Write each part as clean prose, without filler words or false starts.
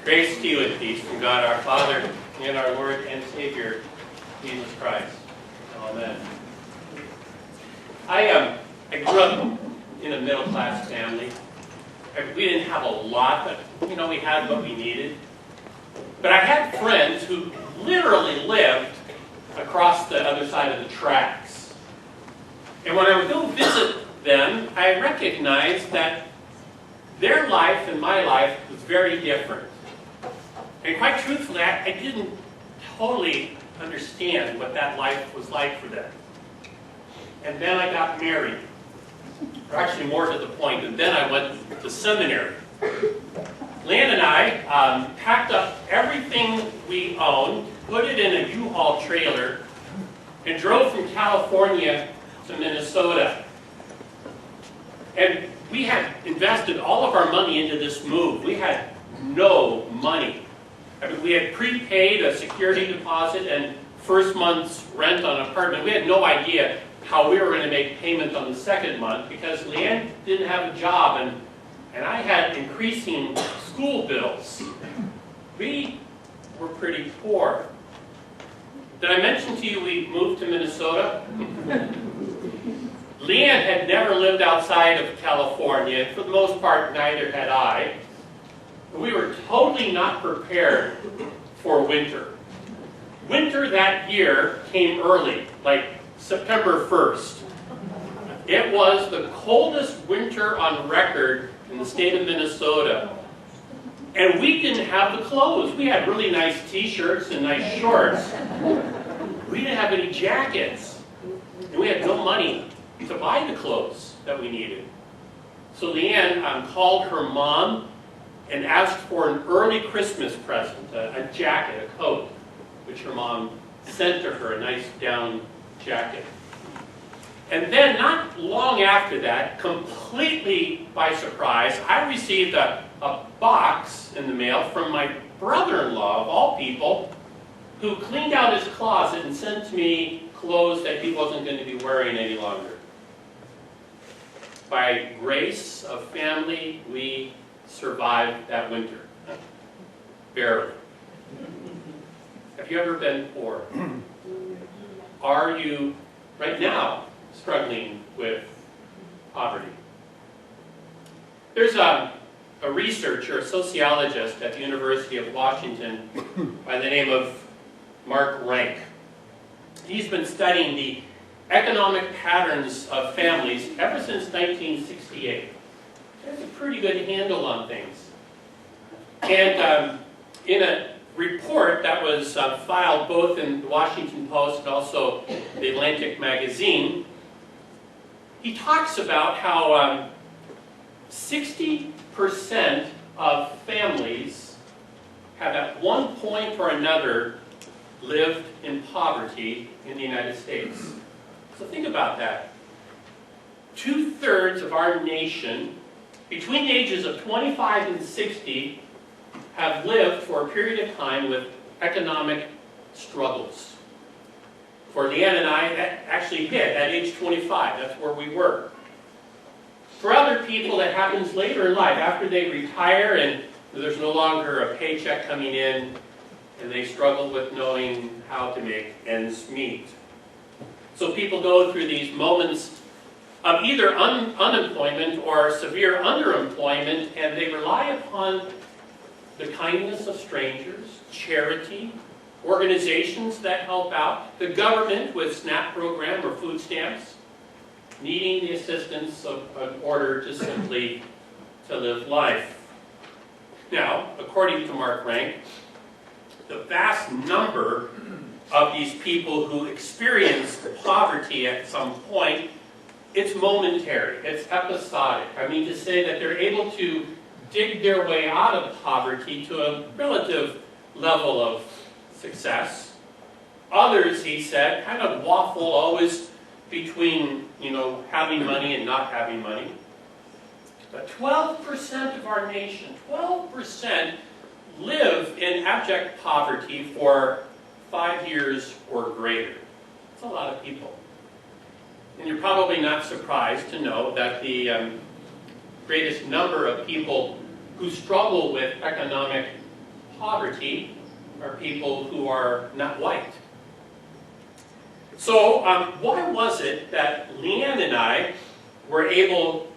Grace to you and peace from God our Father and our Lord and Savior, Jesus Christ. Amen. I grew up in a middle-class family. We didn't have a lot, but we had what we needed. But I had friends who literally lived across the other side of the tracks. And when I would go visit them, I recognized that their life and my life was very different. And quite truthfully, I didn't totally understand what that life was like for them. And then I got married. Or actually, more to the point, and then I went to seminary. Lan and I packed up everything we owned, put it in a U-Haul trailer, and drove from California to Minnesota. And we had invested all of our money into this move. We had no money. I mean, we had prepaid a security deposit and first month's rent on an apartment. We had no idea how we were going to make payment on the second month because Leanne didn't have a job and I had increasing school bills. We were pretty poor. Did I mention to you we moved to Minnesota? Leanne had never lived outside of California. For the most part, neither had I. We were totally not prepared for winter. Winter that year came early, like September 1st. It was the coldest winter on record in the state of Minnesota. And we didn't have the clothes. We had really nice t-shirts and nice shorts. We didn't have any jackets. And we had no money to buy the clothes that we needed. So Leanne called her mom and asked for an early Christmas present, a jacket, a coat, which her mom sent to her, a nice down jacket. And then, not long after that, completely by surprise, I received a box in the mail from my brother-in-law, of all people, who cleaned out his closet and sent me clothes that he wasn't going to be wearing any longer. By grace of family, we survived that winter. Barely. Have you ever been poor? Are you, right now, struggling with poverty? There's a researcher, a sociologist at the University of Washington by the name of Mark Rank. He's been studying the economic patterns of families ever since 1968. He has a pretty good handle on things. And in a report that was filed both in the Washington Post and also the Atlantic magazine, he talks about how 60% of families have at one point or another lived in poverty in the United States. So think about that. 2/3 of our nation, between the ages of 25 and 60, have lived for a period of time with economic struggles. For Leanne and I, that actually hit at age 25. That's where we were. For other people, that happens later in life, after they retire and there's no longer a paycheck coming in, and they struggle with knowing how to make ends meet. So people go through these moments of either unemployment or severe underemployment, and they rely upon the kindness of strangers, charity, organizations that help out, the government with SNAP program or food stamps, needing the assistance in order to simply to live life. Now, according to Mark Rank, the vast number of these people who experience poverty at some point, it's momentary, it's episodic. I mean, to say that they're able to dig their way out of poverty to a relative level of success. Others, he said, kind of waffle always between, having money and not having money. But 12% of our nation, 12% live in abject poverty for 5 years or greater. That's a lot of people. And you're probably not surprised to know that the greatest number of people who struggle with economic poverty are people who are not white. So why was it that Leanne and I were able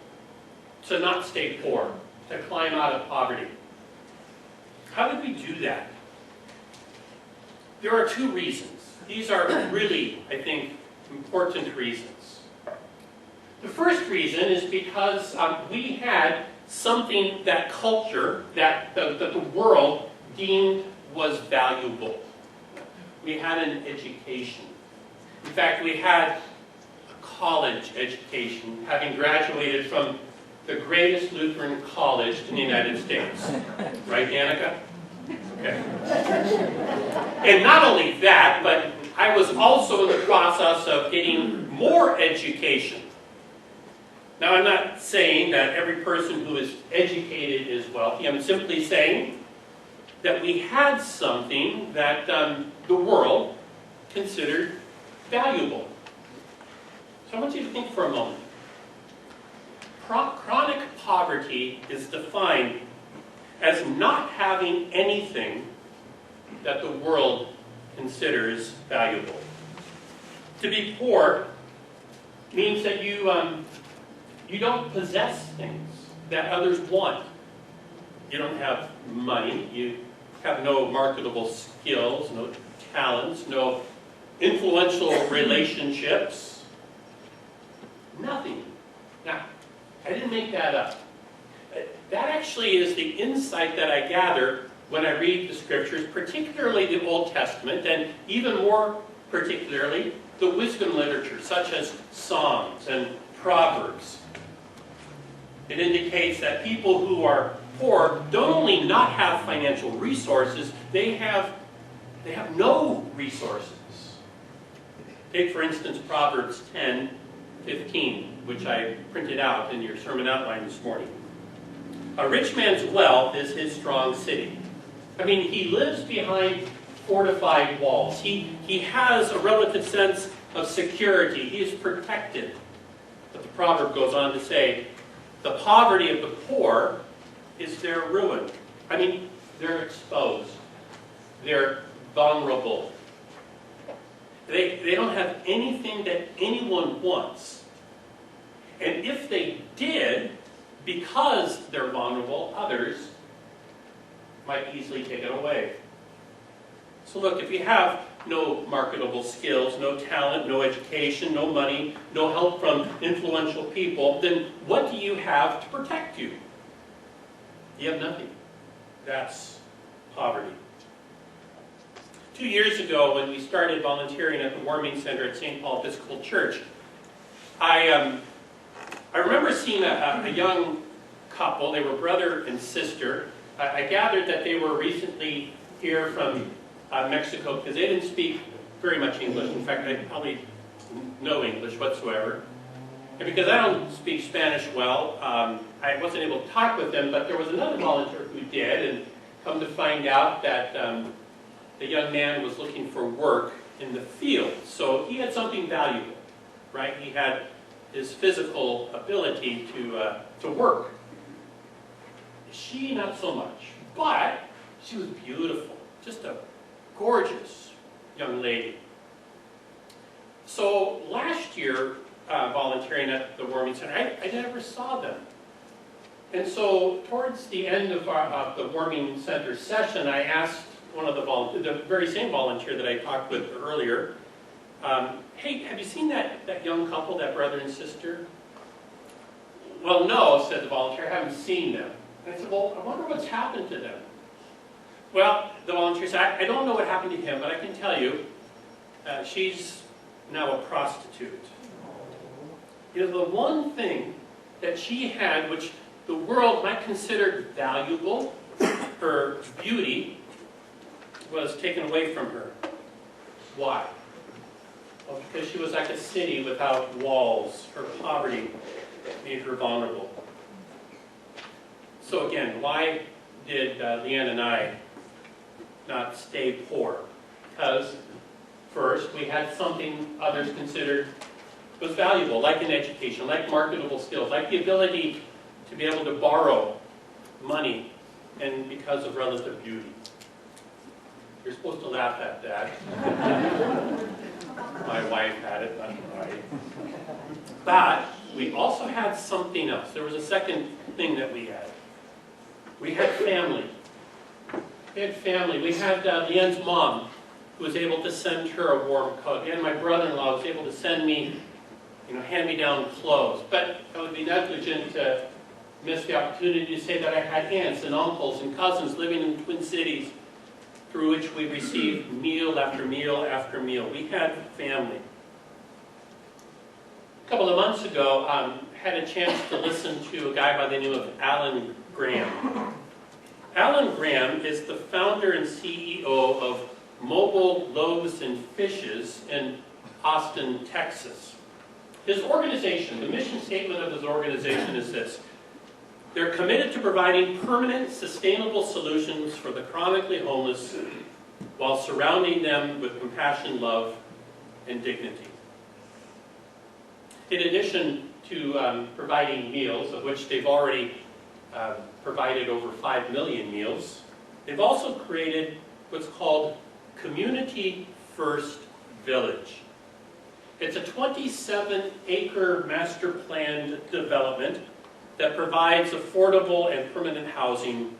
to not stay poor, to climb out of poverty? How did we do that? There are two reasons. These are really, I think, important reasons. The first reason is because we had something that culture, that the world deemed was valuable. We had an education. In fact, we had a college education, having graduated from the greatest Lutheran college in the United States. Right, Danica? Okay. And not only that, but I was also in the process of getting more education. Now, I'm not saying that every person who is educated is wealthy. I'm simply saying that we had something that the world considered valuable. So I want you to think for a moment. Chronic poverty is defined as not having anything that the world considers valuable. To be poor means that you don't possess things that others want. You don't have money, you have no marketable skills, no talents, no influential relationships, nothing. Now, I didn't make that up. That actually is the insight that I gather when I read the scriptures, particularly the Old Testament, and even more particularly the wisdom literature, such as Psalms and Proverbs. It indicates that people who are poor don't only not have financial resources, they have no resources. Take, for instance, Proverbs 10:15, which I printed out in your sermon outline this morning. A rich man's wealth is his strong city. I mean, he lives behind fortified walls. He has a relative sense of security. He is protected. But the proverb goes on to say, the poverty of the poor is their ruin. I mean, they're exposed. They're vulnerable. They don't have anything that anyone wants. And if they did, because they're vulnerable, others might easily take it away. So look, if you have no marketable skills, no talent, no education, no money, no help from influential people, then what do you have to protect you? You have nothing. That's poverty. 2 years ago, when we started volunteering at the Warming Center at St. Paul Episcopal Church, I remember seeing a young couple. They were brother and sister. I gathered that they were recently here from Mexico because they didn't speak very much English. In fact, I probably no English whatsoever. And because I don't speak Spanish well, I wasn't able to talk with them, but there was another volunteer who did, and come to find out that the young man was looking for work in the field. So he had something valuable, right? He had his physical ability to work. She, not so much. But she was beautiful. Just a gorgeous young lady. So last year, volunteering at the Warming Center, I never saw them. And so towards the end of the Warming Center session, I asked one of the very same volunteer that I talked with earlier, hey, have you seen that young couple, that brother and sister? Well, no, said the volunteer, I haven't seen them. And I said, well, I wonder what's happened to them. Well, the volunteer said, I don't know what happened to him, but I can tell you, she's now a prostitute. You know, the one thing that she had, which the world might consider valuable, her beauty, was taken away from her. Why? Well, because she was like a city without walls. Her poverty made her vulnerable. So again, why did Leanne and I not stay poor? Because first, we had something others considered was valuable, like an education, like marketable skills, like the ability to be able to borrow money, and because of relative beauty. You're supposed to laugh at that. My wife had it, not I. But we also had something else. There was a second thing that we had. We had family. We had family. We had Leanne's mom, who was able to send her a warm coat. And my brother-in-law was able to send me, hand-me-down clothes. But I would be negligent to miss the opportunity to say that I had aunts and uncles and cousins living in the Twin Cities, through which we received meal after meal after meal. We had family. A couple of months ago, I had a chance to listen to a guy by the name of Alan Graham. Alan Graham is the founder and CEO of Mobile Loaves and Fishes in Austin, Texas. His organization, the mission statement of his organization is this: they're committed to providing permanent, sustainable solutions for the chronically homeless while surrounding them with compassion, love, and dignity. In addition to providing meals, of which they've already provided over 5 million meals, they've also created what's called Community First Village. It's a 27-acre master planned development that provides affordable and permanent housing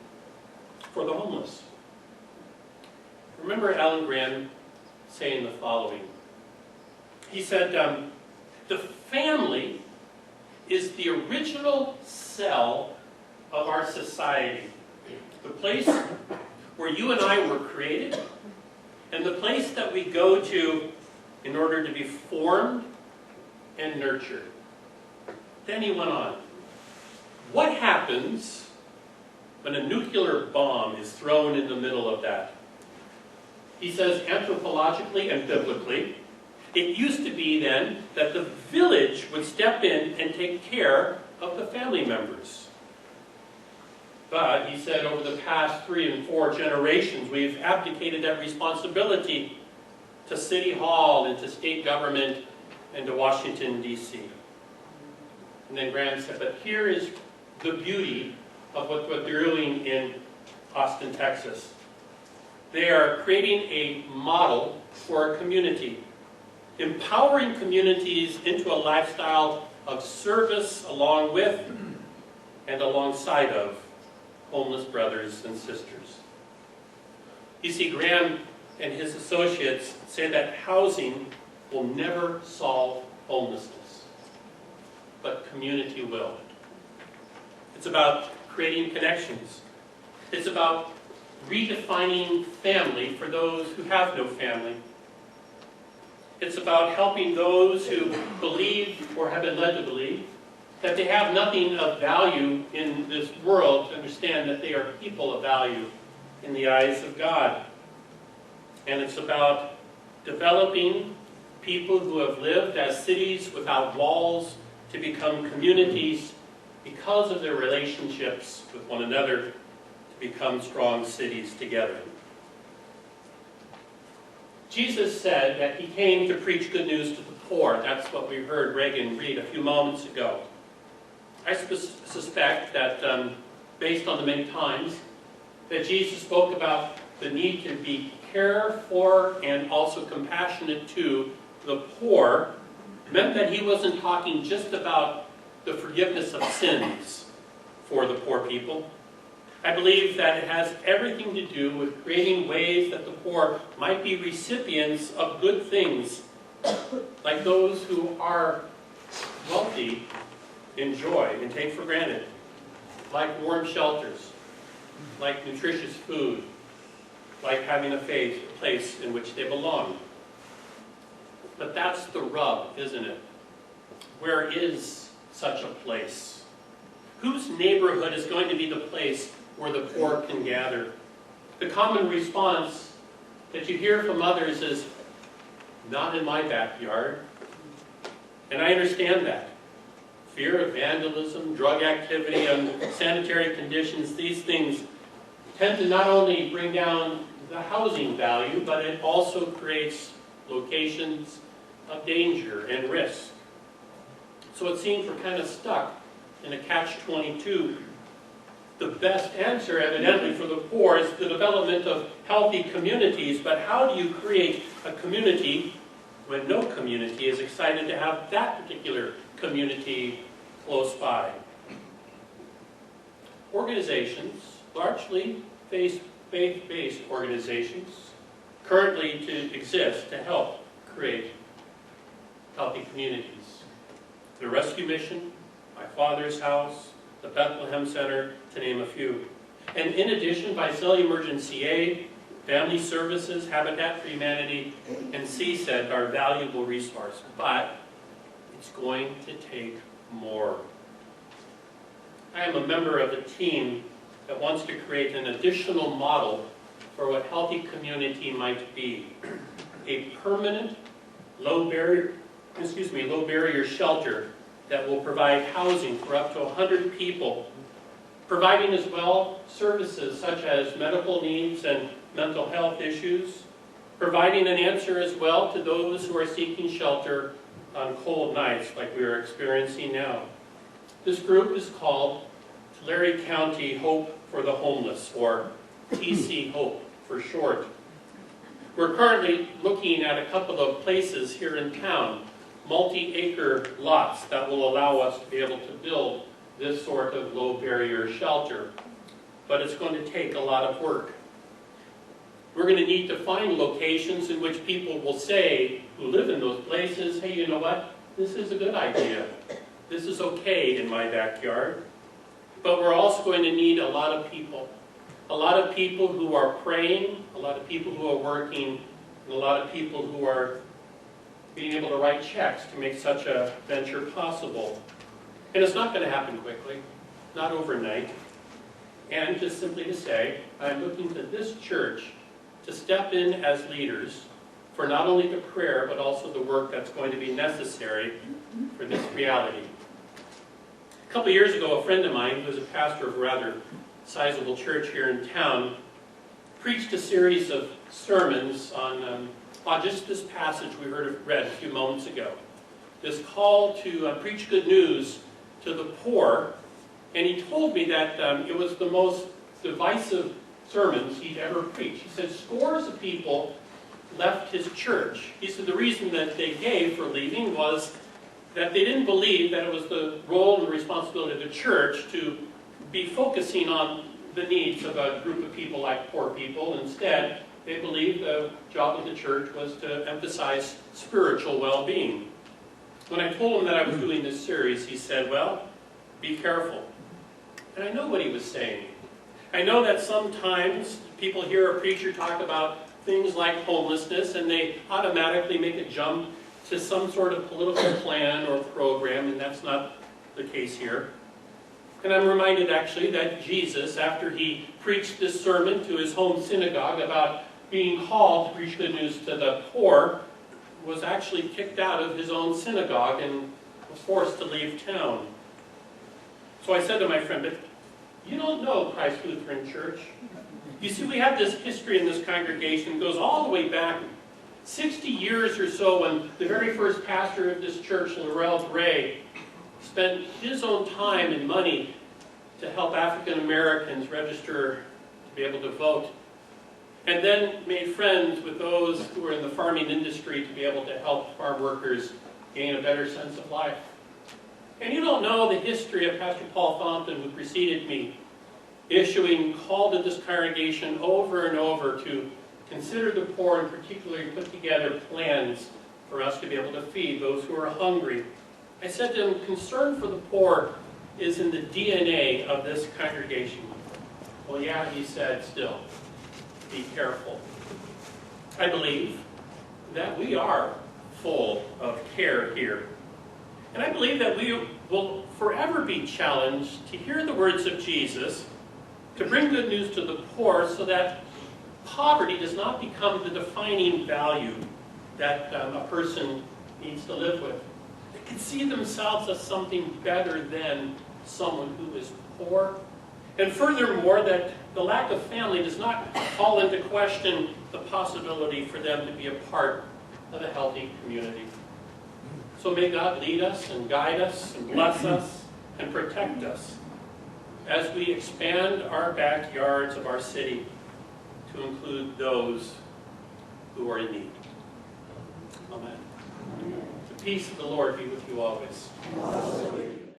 for the homeless. Remember Alan Graham saying the following. He said, the family is the original cell of our society, the place where you and I were created, and the place that we go to in order to be formed and nurtured. Then he went on. What happens when a nuclear bomb is thrown in the middle of that? He says, anthropologically and biblically, it used to be then that the village would step in and take care of the family members. But, he said, over the past 3 and 4 generations, we've abdicated that responsibility to City Hall and to state government and to Washington, D.C. And then Graham said, but here is the beauty of what they're doing in Austin, Texas. They are creating a model for a community, empowering communities into a lifestyle of service along with and alongside of homeless brothers and sisters. You see, Graham and his associates say that housing will never solve homelessness, but community will. It's about creating connections. It's about redefining family for those who have no family. It's about helping those who believe or have been led to believe that they have nothing of value in this world to understand that they are people of value in the eyes of God. And it's about developing people who have lived as cities without walls to become communities because of their relationships with one another, to become strong cities together. Jesus said that he came to preach good news to the poor. That's what we heard Reagan read a few moments ago. I suspect that, based on the many times that Jesus spoke about the need to be cared for and also compassionate to the poor, meant that he wasn't talking just about the forgiveness of sins for the poor people. I believe that it has everything to do with creating ways that the poor might be recipients of good things, like those who are wealthy enjoy and take for granted, like warm shelters, like nutritious food, like having a place in which they belong. But that's the rub, isn't it? Where is such a place? Whose neighborhood is going to be the place where the poor can gather? The common response that you hear from others is, not in my backyard. And I understand that. Fear of vandalism, drug activity, unsanitary conditions, these things tend to not only bring down the housing value, but it also creates locations of danger and risk. So it seems we're kind of stuck in a catch-22. The best answer, evidently, for the poor is the development of healthy communities. But how do you create a community when no community is excited to have that particular community close by? Organizations, largely faith-based organizations, currently exist to help create healthy communities. The Rescue Mission, My Father's House, the Bethlehem Center, to name a few. And in addition, Visalia Emergency Aid, Family Services, Habitat for Humanity, and CSED are valuable resources. But it's going to take more. I am a member of a team that wants to create an additional model for what healthy community might be. A permanent, low barrier shelter that will provide housing for up to 100 people, providing as well services such as medical needs and mental health issues, providing an answer as well to those who are seeking shelter on cold nights like we are experiencing now. This group is called Tulare County Hope for the Homeless, or TC Hope for short. We're currently looking at a couple of places here in town, multi-acre lots that will allow us to be able to build this sort of low barrier shelter. But it's going to take a lot of work. We're going to need to find locations in which people will say, who live in those places, hey, you know what? This is a good idea. This is okay in my backyard. But we're also going to need a lot of people. A lot of people who are praying, a lot of people who are working, and a lot of people who are being able to write checks to make such a venture possible. And it's not going to happen quickly, not overnight. And just simply to say, I'm looking to this church to step in as leaders for not only the prayer, but also the work that's going to be necessary for this reality. A couple years ago, a friend of mine, who was a pastor of a rather sizable church here in town, preached a series of sermons on just this passage we read a few moments ago. This call to preach good news to the poor. And he told me that it was the most divisive sermons he'd ever preached. He said scores of people left his church. He said the reason that they gave for leaving was that they didn't believe that it was the role and the responsibility of the church to be focusing on the needs of a group of people like poor people. Instead, they believed the job of the church was to emphasize spiritual well-being. When I told him that I was doing this series, he said, well, be careful. And I know what he was saying. I know that sometimes people hear a preacher talk about things like homelessness and they automatically make a jump to some sort of political plan or program, and that's not the case here. And I'm reminded actually that Jesus, after he preached this sermon to his home synagogue about being called to preach good news to the poor, was actually kicked out of his own synagogue and was forced to leave town. So I said to my friend, but you don't know Christ Lutheran Church. You see, we have this history in this congregation. It goes all the way back 60 years or so when the very first pastor of this church, Laurel Gray, spent his own time and money to help African Americans register to be able to vote. And then made friends with those who were in the farming industry to be able to help farm workers gain a better sense of life. And you don't know the history of Pastor Paul Thompson, who preceded me, issuing call to this congregation over and over to consider the poor, and particularly put together plans for us to be able to feed those who are hungry. I said to him, concern for the poor is in the DNA of this congregation. Well, yeah, he said, still, be careful. I believe that we are full of care here. And I believe that we will forever be challenged to hear the words of Jesus, to bring good news to the poor so that poverty does not become the defining value that a person needs to live with. They can see themselves as something better than someone who is poor. And furthermore, that the lack of family does not call into question the possibility for them to be a part of a healthy community. So may God lead us and guide us and bless us and protect us. as we expand our backyards of our city to include those who are in need. Amen. The peace of the Lord be with you always.